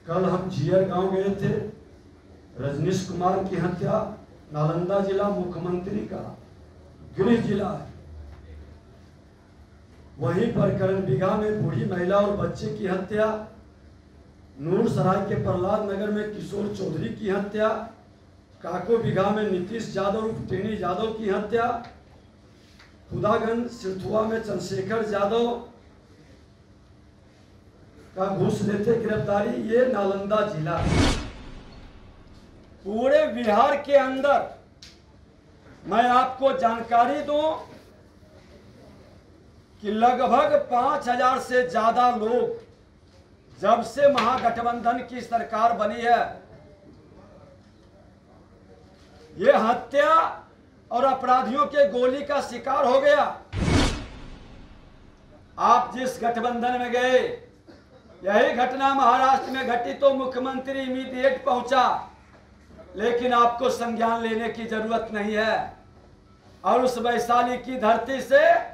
कल हम झियर गांव गए थे। रजनीश कुमार की हत्या नालंदा जिला मुख्यमंत्री का गृह जिला है। वहीं पर करणबिघा में बूढ़ी महिला और बच्चे की हत्या, नूरसराय के प्रहलाद नगर में किशोर चौधरी की हत्या, काको बिघा में नीतीश यादव टेनी यादव की हत्या, खुदागंज सिरथुआ में चंद्रशेखर यादव का घूस लेते गिरफ्तारी। ये नालंदा जिला। पूरे बिहार के अंदर मैं आपको जानकारी दूं कि लगभग 5000 से ज्यादा लोग जब से महागठबंधन की सरकार बनी है, ये हत्या और अपराधियों के गोली का शिकार हो गया। आप जिस गठबंधन में गए, यही घटना महाराष्ट्र में घटी तो मुख्यमंत्री इमीडिएट पहुंचा, लेकिन आपको संज्ञान लेने की जरूरत नहीं है। और उस वैशाली की धरती से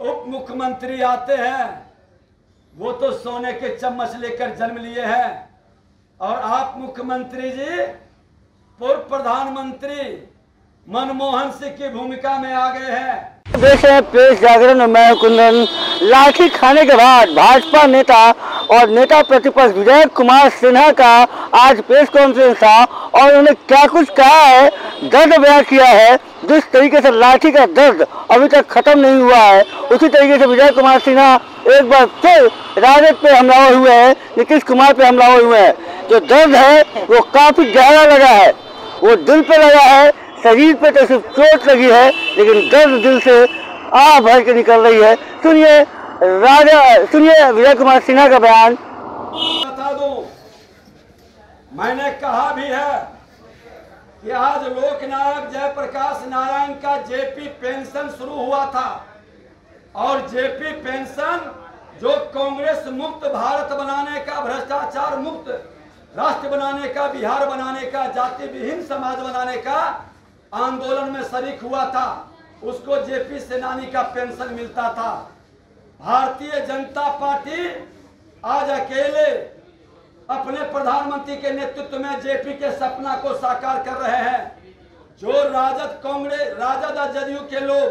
उप मुख्यमंत्री आते हैं, वो तो सोने के चम्मच लेकर जन्म लिए हैं। और आप मुख्यमंत्री जी पूर्व प्रधानमंत्री मनमोहन सिंह की भूमिका में आ गए हैं। देश में प्रेस जागरण में मैं कुंदन। लाठी खाने के बाद भाजपा नेता और नेता प्रतिपक्ष विजय कुमार सिन्हा का आज प्रेस कॉन्फ्रेंस था और उन्होंने क्या कुछ कहा है, दर्द बयां किया है। जिस तरीके से लाठी का दर्द अभी तक खत्म नहीं हुआ है, उसी तरीके से विजय कुमार सिन्हा एक बार फिर राजद पे हमलावर हुए हैं, नीतीश कुमार पे हमलावर हुए हैं। जो दर्द है वो काफी गहरा लगा है, वो दिल पे लगा है। शरीर पे तो सिर्फ चोट लगी है, लेकिन दर्द दिल से आह भर के निकल रही है। सुनिए विजय कुमार सिन्हा का बयान। बता दूं, मैंने कहा भी है कि आज लोकनायक जयप्रकाश नारायण का जेपी पेंशन शुरू हुआ था, और जेपी पेंशन जो कांग्रेस मुक्त भारत बनाने का, भ्रष्टाचार मुक्त राष्ट्र बनाने का, बिहार बनाने का, जाति विहीन समाज बनाने का आंदोलन में शरीक हुआ था, उसको जेपी सेनानी का पेंशन मिलता था। भारतीय जनता पार्टी आज अकेले अपने प्रधानमंत्री के नेतृत्व में जेपी के सपना को साकार कर रहे हैं। जो राजद, कांग्रेस, राजद और जदयू के लोग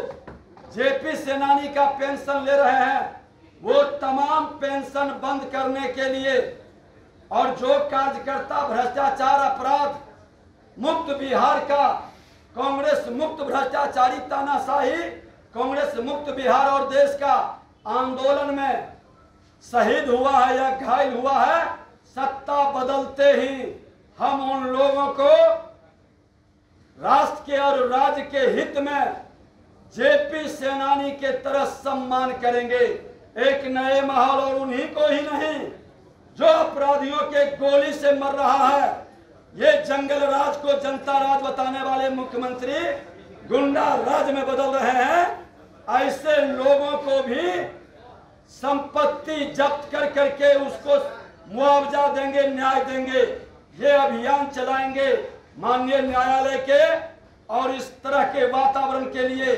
जेपी सेनानी का पेंशन ले रहे हैं, वो तमाम पेंशन बंद करने के लिए, और जो कार्यकर्ता भ्रष्टाचार अपराध मुक्त बिहार का, कांग्रेस मुक्त भ्रष्टाचारी तानाशाही, कांग्रेस मुक्त बिहार और देश का आंदोलन में शहीद हुआ है या घायल हुआ है, सत्ता बदलते ही हम उन लोगों को राष्ट्र के और राज्य के हित में जेपी सेनानी के तरह सम्मान करेंगे। एक नए माहौल, और उन्हीं को ही नहीं जो अपराधियों के गोली से मर रहा है, ये जंगल राज को जनता राज बताने वाले मुख्यमंत्री गुंडा राज में बदल रहे हैं। ऐसे लोगों को भी संपत्ति जब्त कर करके उसको मुआवजा देंगे, न्याय देंगे। ये अभियान चलाएंगे माननीय न्यायालय के। और इस तरह के वातावरण के लिए,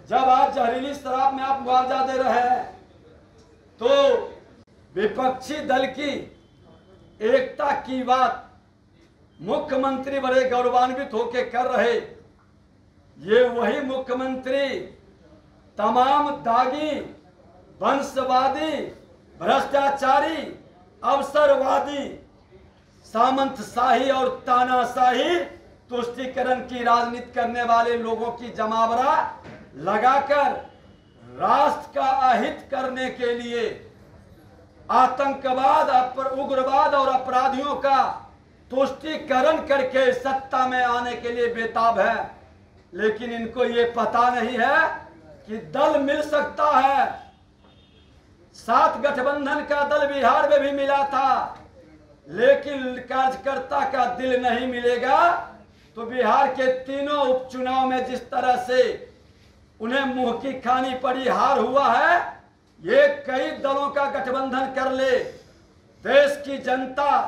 जब आज जहरीली शराब में आप मुआवजा दे रहे हैं, तो विपक्षी दल की एकता की बात मुख्यमंत्री बड़े गौरवान्वित होकर कर रहे। ये वही मुख्यमंत्री तमाम दागी, वंशवादी, भ्रष्टाचारी, अवसरवादी, सामंतशाही और तानाशाही, तुष्टीकरण की राजनीति करने वाले लोगों की जमावड़ा लगाकर राष्ट्र का अहित करने के लिए आतंकवाद, उग्रवाद और अपराधियों का तुष्टीकरण करके सत्ता में आने के लिए बेताब है। लेकिन इनको ये पता नहीं है कि दल मिल सकता है। सात गठबंधन का दल बिहार में भी मिला था, लेकिन कार्यकर्ता का दिल नहीं मिलेगा तो बिहार के तीनों उपचुनाव में जिस तरह से उन्हें मुंह की खानी पड़ी, हार हुआ है, ये कई दलों का गठबंधन कर ले, देश की जनता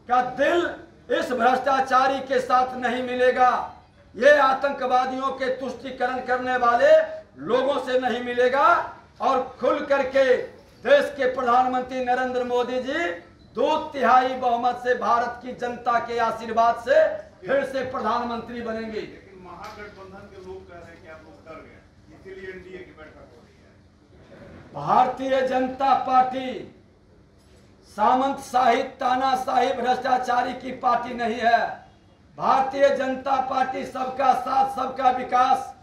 का दिल इस भ्रष्टाचारी के साथ नहीं मिलेगा, ये आतंकवादियों के तुष्टीकरण करने वाले लोगों से नहीं मिलेगा। और खुल करके देश के प्रधानमंत्री नरेंद्र मोदी जी 2/3 बहुमत से भारत की जनता के आशीर्वाद से फिर से प्रधानमंत्री बनेंगे। लेकिन महागठबंधन के लोग कह रहे हैं कि आप लोग डर गए, इसीलिए एनडीए की बैठक हो रही है। भारतीय जनता पार्टी सामंत शाही, तानाशाही, भ्रष्टाचारी की पार्टी नहीं है। भारतीय जनता पार्टी सबका साथ, सबका विकास,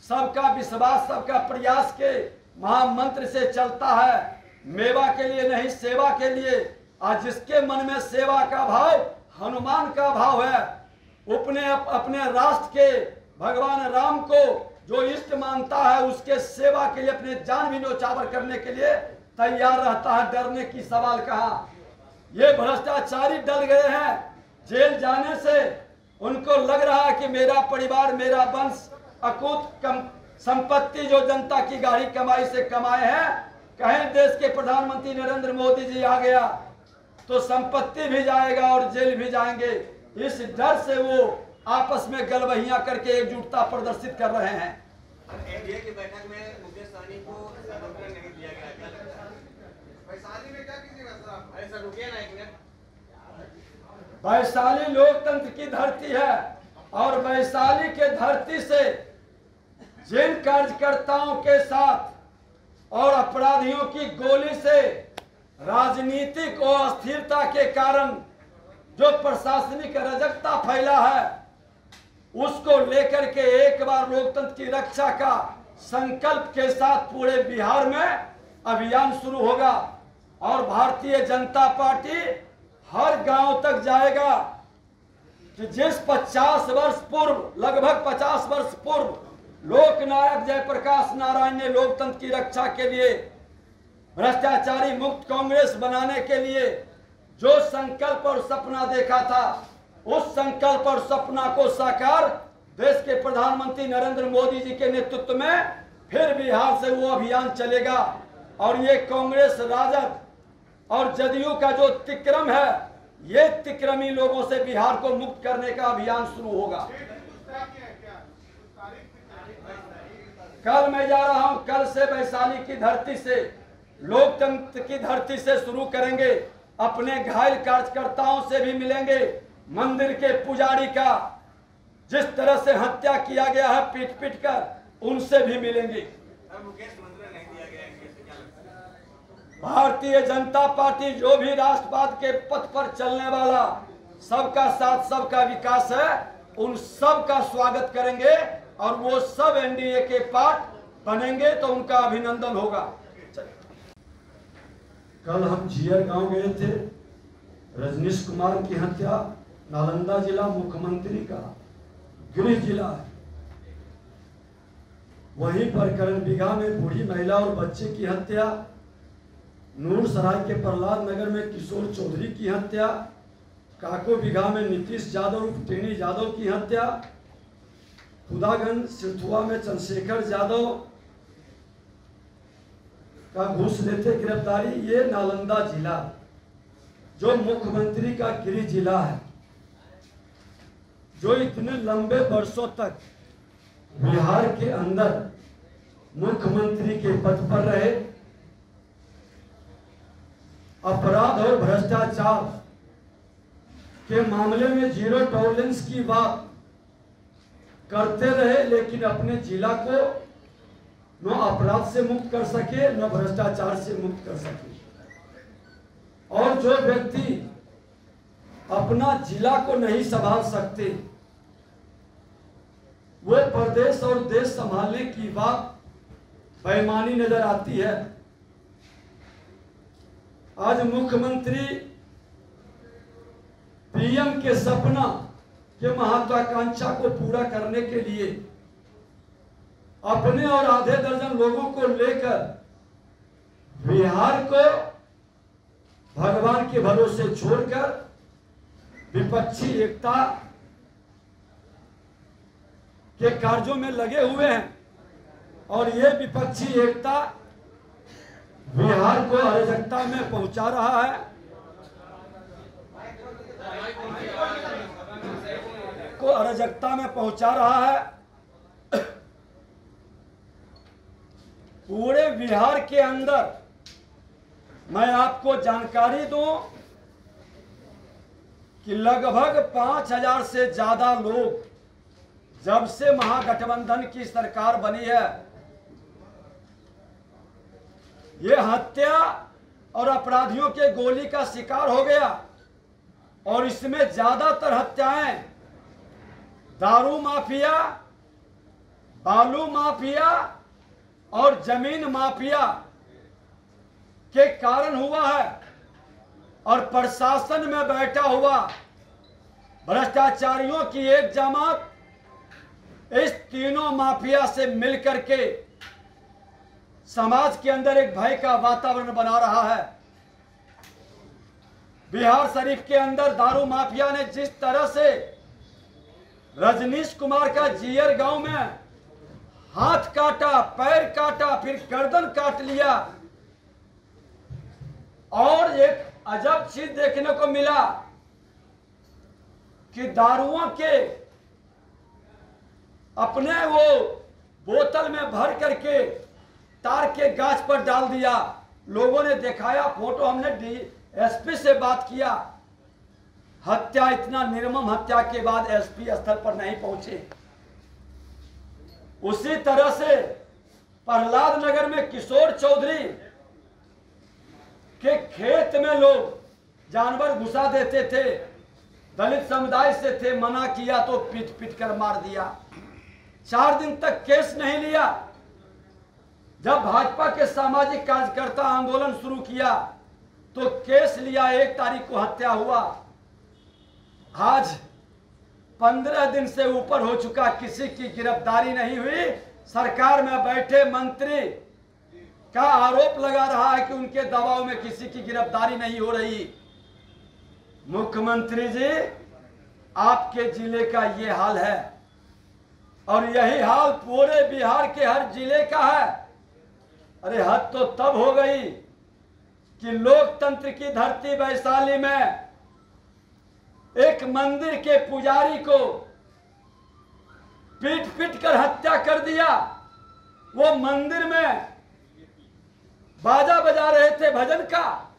सबका विश्वास, सबका प्रयास के महामंत्र से चलता है। मेवा के लिए नहीं, सेवा के लिए। आज जिसके मन में सेवा का भाव, हनुमान का भाव है, अपने राष्ट्र के भगवान राम को जो इष्ट मानता है, उसके सेवा के लिए अपने जान भी न्योछावर करने के लिए तैयार रहता है। डरने की सवाल कहाँ। ये भ्रष्टाचारी डर गए हैं जेल जाने से। उनको लग रहा है कि मेरा परिवार, मेरा वंश अकूत संपत्ति जो जनता की गाढ़ी कमाई से कमाए हैं, कहीं देश के प्रधानमंत्री नरेंद्र मोदी जी आ गया तो संपत्ति भी जाएगा और जेल भी जाएंगे। इस डर से वो आपस में गलबहियां करके एकजुटता प्रदर्शित कर रहे हैं। एनडीए की बैठक में मुकेश सहनी को आमंत्रण नहीं दिया गया, क्या लगता है? वैशाली में क्या कीजिएगा सर आप? अरे सर रुकिए ना एक मिनट। वैशाली लोकतंत्र की धरती है और वैशाली के धरती से जिन कार्यकर्ताओं के साथ और अपराधियों की गोली से राजनीतिक अस्थिरता के कारण जो प्रशासनिक अराजकता फैला है, उसको लेकर के एक बार लोकतंत्र की रक्षा का संकल्प के साथ पूरे बिहार में अभियान शुरू होगा और भारतीय जनता पार्टी हर गांव तक जाएगा कि जिस 50 वर्ष पूर्व, लगभग 50 वर्ष पूर्व लोकनायक जयप्रकाश नारायण ने लोकतंत्र की रक्षा के लिए, भ्रष्टाचारी मुक्त कांग्रेस बनाने के लिए जो संकल्प और सपना देखा था, उस संकल्प और सपना को साकार देश के प्रधानमंत्री नरेंद्र मोदी जी के नेतृत्व में फिर बिहार से वो अभियान चलेगा। और ये कांग्रेस, राजद और जदयू का जो तिक्रम है, ये तिक्रमी लोगों से बिहार को मुक्त करने का अभियान शुरू होगा। कल मैं जा रहा हूं, कल से वैशाली की धरती से, लोकतंत्र की धरती से शुरू करेंगे। अपने घायल कार्यकर्ताओं से भी मिलेंगे। मंदिर के पुजारी का जिस तरह से हत्या किया गया है पीट पीट कर, उनसे भी मिलेंगे। भारतीय जनता पार्टी जो भी राष्ट्रवाद के पथ पर चलने वाला, सबका साथ, सबका विकास है, उन सब का स्वागत करेंगे और वो सब एनडीए के पार्ट बनेंगे तो उनका अभिनंदन होगा। कल हम जियर गांव गए थे। रजनीश कुमार की हत्या नालंदा जिला मुख्यमंत्री का गृह जिला है। वहीं पर करण बिघा में बूढ़ी महिला और बच्चे की हत्या, नूरसराय के प्रहलाद नगर में किशोर चौधरी की हत्या, काको बिघा में नीतीश यादव टेनी यादव की हत्या, खुदागंज सिरथुआ में चंद्रशेखर यादव का घूस लेते गिरफ्तारी। ये नालंदा जिला जो मुख्यमंत्री का गृह जिला है, जो इतने लंबे वर्षों तक बिहार के अंदर मुख्यमंत्री के पद पर रहे, अपराध और भ्रष्टाचार के मामले में जीरो टॉलरेंस की बात करते रहे, लेकिन अपने जिला को न अपराध से मुक्त कर सके, न भ्रष्टाचार से मुक्त कर सके। और जो व्यक्ति अपना जिला को नहीं संभाल सकते, वो प्रदेश और देश संभालने की बात बेईमानी नजर आती है। आज मुख्यमंत्री पीएम के सपना के महत्वाकांक्षा को पूरा करने के लिए अपने और आधे दर्जन लोगों को लेकर बिहार को भगवान के भरोसे छोड़कर विपक्षी एकता के कार्यों में लगे हुए हैं। और ये विपक्षी एकता बिहार को अराजकता में पहुंचा रहा है। पूरे बिहार के अंदर मैं आपको जानकारी दूं कि लगभग 5,000 से ज्यादा लोग जब से महागठबंधन की सरकार बनी है, ये हत्या और अपराधियों के गोली का शिकार हो गया। और इसमें ज्यादातर हत्याएं दारू माफिया, बालू माफिया और जमीन माफिया के कारण हुआ है। और प्रशासन में बैठा हुआ भ्रष्टाचारियों की एक जमात इस तीनों माफिया से मिलकर के समाज के अंदर एक भय का वातावरण बना रहा है। बिहार शरीफ के अंदर दारू माफिया ने जिस तरह से रजनीश कुमार का जीयर गांव में हाथ काटा, पैर काटा, फिर गर्दन काट लिया, और एक अजब चीज देखने को मिला कि दारुओं के अपने वो बोतल में भर करके तार के गाछ पर डाल दिया। लोगों ने दिखाया फोटो, हमने डीएसपी से बात किया। हत्या, इतना निर्मम हत्या के बाद एसपी स्थल पर नहीं पहुंचे। उसी तरह से प्रहलाद नगर में किशोर चौधरी के खेत में लोग जानवर घुसा देते थे, दलित समुदाय से थे, मना किया तो पीट पीट कर मार दिया। 4 दिन तक केस नहीं लिया। जब भाजपा के सामाजिक कार्यकर्ता आंदोलन शुरू किया तो केस लिया। 1 तारीख को हत्या हुआ। आज 15 दिन से ऊपर हो चुका, किसी की गिरफ्तारी नहीं हुई। सरकार में बैठे मंत्री का आरोप लगा रहा है कि उनके दबाव में किसी की गिरफ्तारी नहीं हो रही। मुख्यमंत्री जी, आपके जिले का ये हाल है और यही हाल पूरे बिहार के हर जिले का है। अरे हद तो तब हो गई कि लोकतंत्र की धरती वैशाली में एक मंदिर के पुजारी को पीट पीट कर हत्या कर दिया। वो मंदिर में बाजा बजा रहे थे भजन का।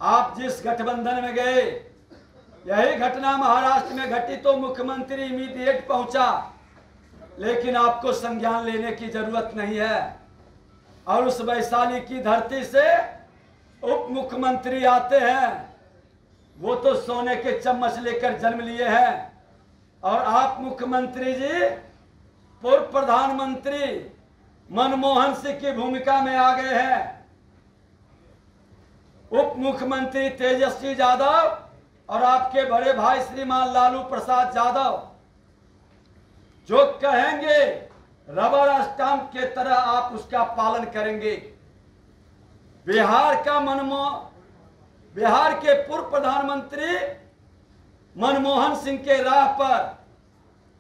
आप जिस गठबंधन में गए, यही घटना महाराष्ट्र में घटी तो मुख्यमंत्री इमीडिएट पहुंचा, लेकिन आपको संज्ञान लेने की जरूरत नहीं है। और उस वैशाली की धरती से उप मुख्यमंत्री आते हैं, वो तो सोने के चम्मच लेकर जन्म लिए हैं। और आप मुख्यमंत्री जी पूर्व प्रधानमंत्री मनमोहन सिंह की भूमिका में आ गए हैं। उप मुख्यमंत्री तेजस्वी यादव और आपके बड़े भाई श्रीमान लालू प्रसाद यादव जो कहेंगे रबर स्टाम्प के तरह आप उसका पालन करेंगे। बिहार के पूर्व प्रधानमंत्री मनमोहन सिंह के राह पर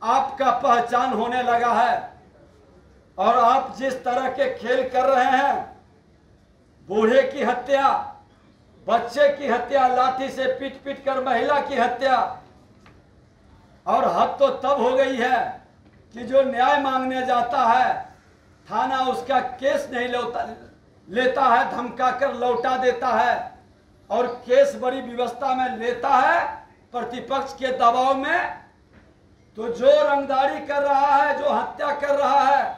आपका पहचान होने लगा है। और आप जिस तरह के खेल कर रहे हैं, बूढ़े की हत्या, बच्चे की हत्या, लाठी से पीट पीट कर महिला की हत्या, और हद तो तब हो गई है कि जो न्याय मांगने जाता है थाना उसका केस नहीं लेता है, धमका कर लौटा देता है। और केस बड़ी व्यवस्था में लेता है प्रतिपक्ष के दबाव में। तो जो रंगदारी कर रहा है, जो हत्या कर रहा है,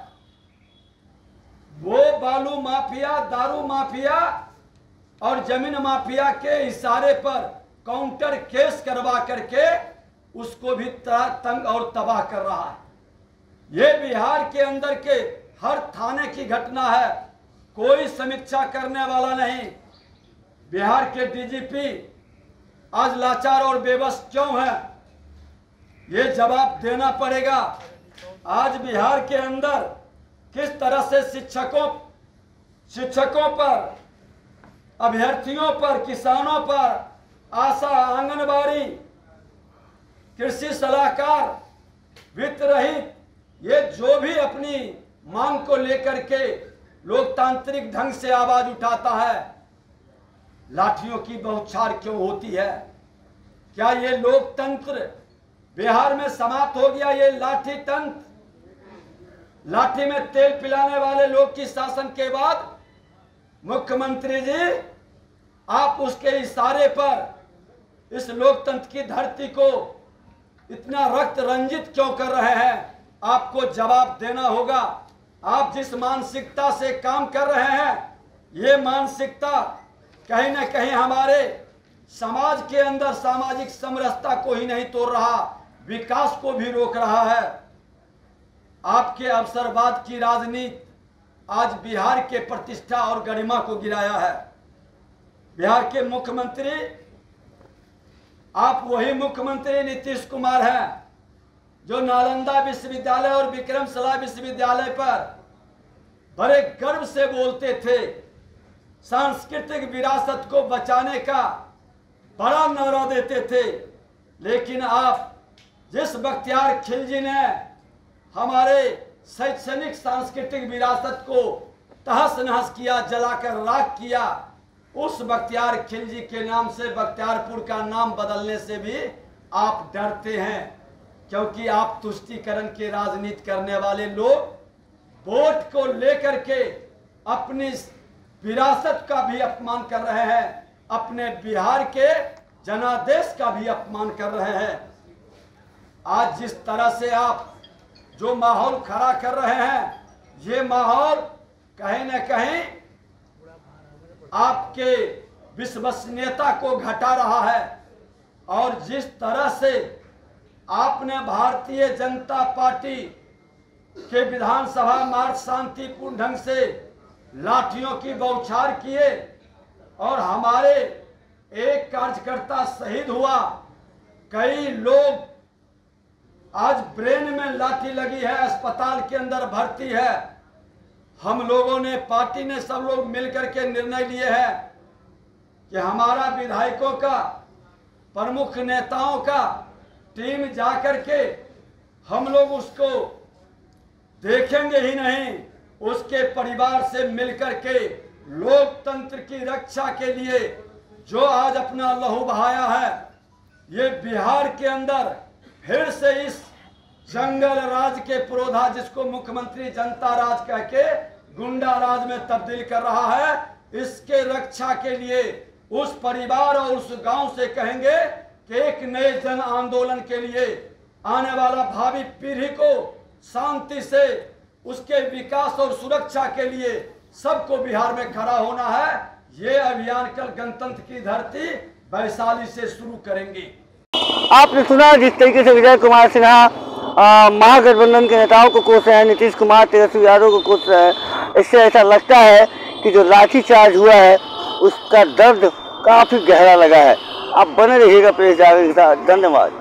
वो बालू माफिया, दारू माफिया और जमीन माफिया के इशारे पर काउंटर केस करवा करके उसको भी तंग और तबाह कर रहा है। ये बिहार के अंदर के हर थाने की घटना है, कोई समीक्षा करने वाला नहीं। बिहार के डीजीपी आज लाचार और बेबस क्यों है, ये जवाब देना पड़ेगा। आज बिहार के अंदर किस तरह से शिक्षकों पर, अभ्यर्थियों पर, किसानों पर, आशा, आंगनबाड़ी, कृषि सलाहकार, वित्त रहित, ये जो भी अपनी मांग को लेकर के लोकतांत्रिक ढंग से आवाज उठाता है, लाठियों की बौछार क्यों होती है? क्या ये लोकतंत्र बिहार में समाप्त हो गया? ये लाठी तंत्र, लाठी में तेल पिलाने वाले लोग की शासन के बाद मुख्यमंत्री जी आप उसके इशारे पर इस लोकतंत्र की धरती को इतना रक्त रंजित क्यों कर रहे हैं, आपको जवाब देना होगा। आप जिस मानसिकता से काम कर रहे हैं, ये मानसिकता कहीं ना कहीं हमारे समाज के अंदर सामाजिक समरसता को ही नहीं तोड़ रहा, विकास को भी रोक रहा है। आपके अवसरवाद की राजनीति आज बिहार के प्रतिष्ठा और गरिमा को गिराया है। बिहार के मुख्यमंत्री, आप वही मुख्यमंत्री नीतीश कुमार हैं जो नालंदा विश्वविद्यालय और विक्रमशिला विश्वविद्यालय पर बड़े गर्व से बोलते थे, सांस्कृतिक विरासत को बचाने का बड़ा नारा देते थे। लेकिन आप जिस बख्तियार खिलजी ने हमारे शैक्षणिक सांस्कृतिक विरासत को तहस नहस किया, जलाकर राख किया, उस बख्तियार खिलजी के नाम से बख्तियारपुर का नाम बदलने से भी आप डरते हैं, क्योंकि आप तुष्टीकरण की राजनीति करने वाले लोग वोट को लेकर के अपनी विरासत का भी अपमान कर रहे हैं, अपने बिहार के जनादेश का भी अपमान कर रहे हैं। आज जिस तरह से आप जो माहौल खड़ा कर रहे हैं, ये माहौल कहीं न कहीं आपके विश्वसनीयता को घटा रहा है। और जिस तरह से आपने भारतीय जनता पार्टी के विधानसभा मार्च शांतिपूर्ण ढंग से लाठियों की बौछार किए और हमारे एक कार्यकर्ता शहीद हुआ, कई लोग आज ब्रेन में लाठी लगी है, अस्पताल के अंदर भर्ती है। हम लोगों ने, पार्टी ने, सब लोग मिलकर के निर्णय लिए हैं कि हमारा विधायकों का, प्रमुख नेताओं का टीम जाकर के हम लोग उसको देखेंगे ही नहीं, उसके परिवार से मिलकर के लोकतंत्र की रक्षा के लिए जो आज अपना लहू बहाया है, ये बिहार के अंदर फिर से इस जंगल राज के पुरोधा, जिसको मुख्यमंत्री जनता राज कह के गुंडा राज में तब्दील कर रहा है, इसके रक्षा के लिए उस परिवार और उस गांव से कहेंगे कि एक नए जन आंदोलन के लिए आने वाला भावी पीढ़ी को शांति से उसके विकास और सुरक्षा के लिए सबको बिहार में खड़ा होना है। ये अभियान कल गणतंत्र की धरती वैशाली से शुरू करेंगे। आपने सुना जिस तरीके से विजय कुमार सिन्हा महागठबंधन के नेताओं को कोस रहे हैं, नीतीश कुमार तेजस्वी यादव को कोस रहे हैं। इससे ऐसा लगता है कि जो लाठीचार्ज हुआ है उसका दर्द काफ़ी गहरा लगा है। आप बने रहिएगा प्रेस जागरण के साथ। धन्यवाद।